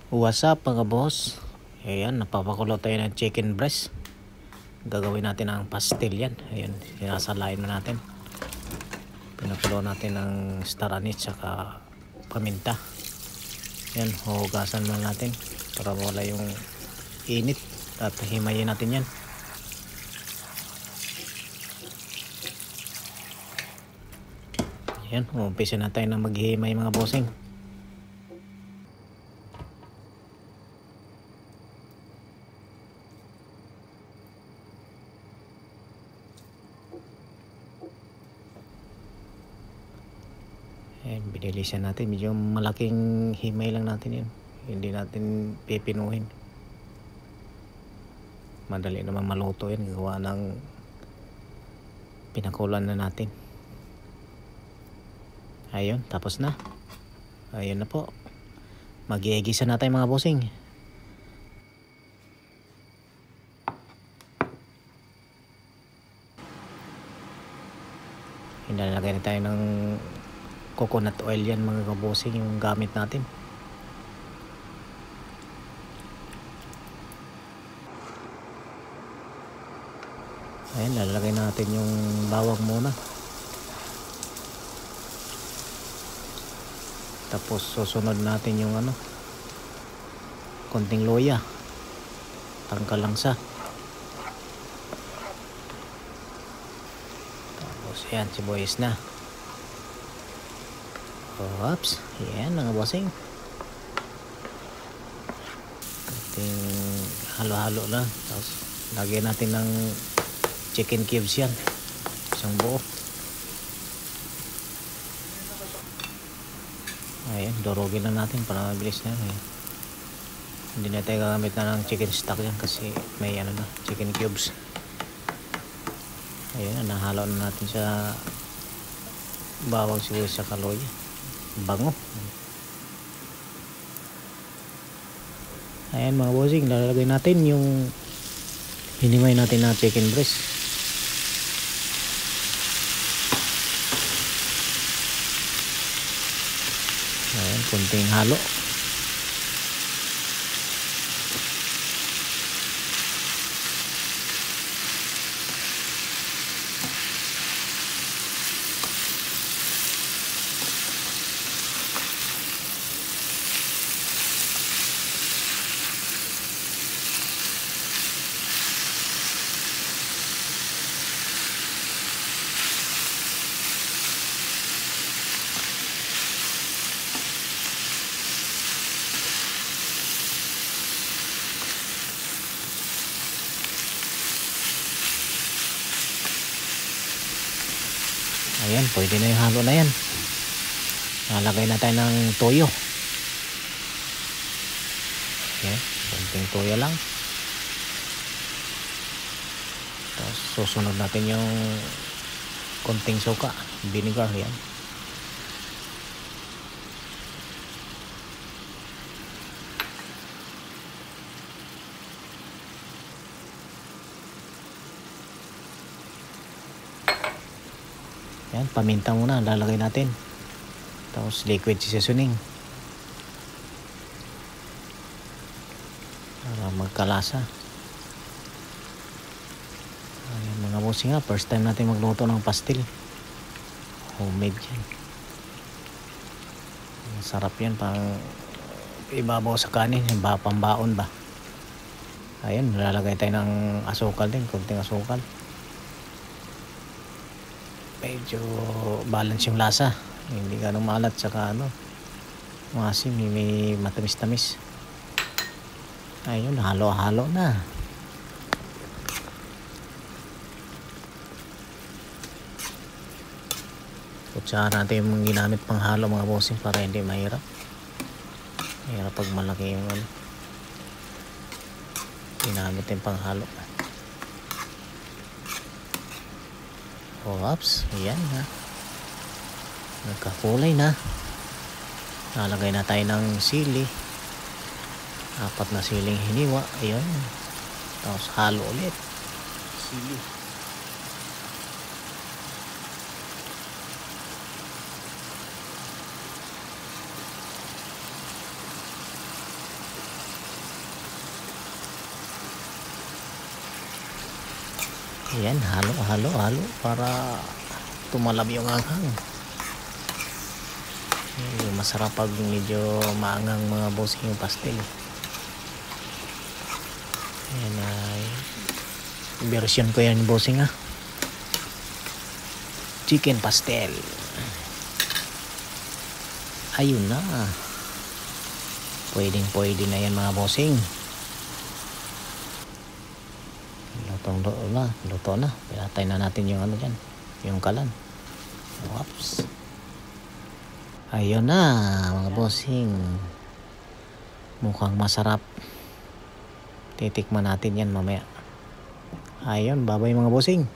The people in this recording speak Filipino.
What's up mga boss? Ayan, napapakulo tayo ng chicken breast. Gagawin natin ang pastel yan. Ayan, sinasalain na natin. Pinakulo natin ng star anise saka paminta. Ayan, huhugasan na natin para wala yung init. At himayin natin yan. Ayan, umpisa na tayo na maghihimay mga bossing. Ayan, binilisan natin. Medyo malaking himay lang natin yun. Hindi natin pipinuhin. Madali naman maluto yan. Gawa ng pinakulan na natin. Ayun, tapos na. Ayun na po. Mag-iigisa na tayo mga bossing. Hinalagay na tayo ng coconut oil yan mga kabosing, yung gamit natin. Ayan, lalagay natin yung bawang muna. Tapos susunod natin yung konting luya, tangkalangsa. Tapos yan, sibuyas na. Oops, yan mga bossing. Ating halo-halo na. Tapos lagyan natin ng chicken cubes yan, isang buo. Ayan, durugin na natin para mabilis na. Ayan. Hindi na tayo gagamit na ng chicken stock yan kasi may chicken cubes. Ayan, nahalo na natin sa bawang, sibuyas sa kaloy. Bango. Ayan mga bossing, lalagay natin yung hinimay natin na chicken breast. Ayan, kunting halo. Ayan, pwede na yung halo na yan. Nalagay na tayo ng toyo. Okay, konting toyo lang. Tapos susunod natin yung konting suka, vinegar yan. Yan, paminta muna lalagay natin. Tapos liquid seasoning para magkalasa. Ayan mga bossing, first time natin magluto ng pastel. Homemade yan. Sarap yan, pang ibabaw sa kanin, pambaon ba. Ayan, lalagay tayo ng asukal din, konting asukal. Medyo balance yung lasa, hindi ganong maalat, saka maasim, may matamis-tamis. Ayun, halo-halo na. Kutsara natin yung ginamit pang halo mga bossing para hindi mahirap pag malaki yung ginamit yung pang halo. Oops, ayan na. Nagkakulay na. Nalagay na tayo ng sili. 4 na siling hiniwa. Ayan. Tapos halo ulit. Sili. Ayan, halo para tumalab yung anghang. Masarap pag medyo maangang mga bossing yung pastel. Ayan ay version ko yan bossing ha. Chicken pastel. Ayun na. Pwede na yan mga bossing. Luto na. Pinatay na natin yung ano dyan. Yung kalan. Whoops. Ayun na mga bossing. Mukhang masarap. Titikman natin yan mamaya. Ayun, bye-bye mga bossing.